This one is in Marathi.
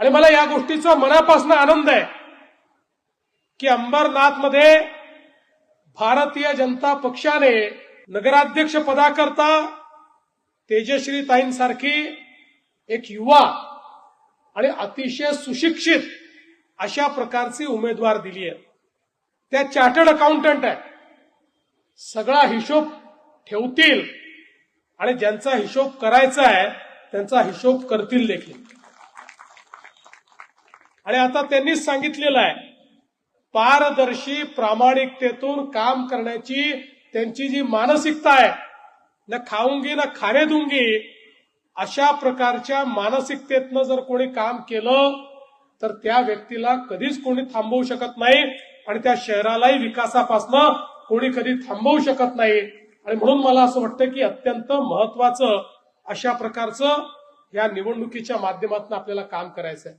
आणि मला या गोष्टीचा मनापासून आनंद आहे की अंबरनाथमध्ये भारतीय जनता पक्षाने नगराध्यक्ष पदाकरता तेजश्री ताईंसारखी एक युवा आणि अतिशय सुशिक्षित अशा प्रकारची उमेदवार दिली आहे. त्या चार्टर्ड अकाउंटंट आहे, सगळा हिशोब ठेवतील आणि ज्यांचा हिशोब करायचा आहे त्यांचा हिशोब करतील देखील. आणि आता त्यांनीच सांगितलेलं आहे पारदर्शी प्रामाणिकतेतून काम करण्याची त्यांची जी मानसिकता आहे, न खाऊंगी न खाने दूंगी अशा प्रकारच्या मानसिकतेतनं जर कोणी काम केलं तर त्या व्यक्तीला कधीच कोणी थांबवू शकत नाही आणि त्या शहरालाही विकासापासून कोणी कधी थांबवू शकत नाही. आणि म्हणून मला असं वाटतं की अत्यंत महत्वाचं अशा प्रकारचं या निवडणुकीच्या माध्यमातून आपल्याला काम करायचं आहे.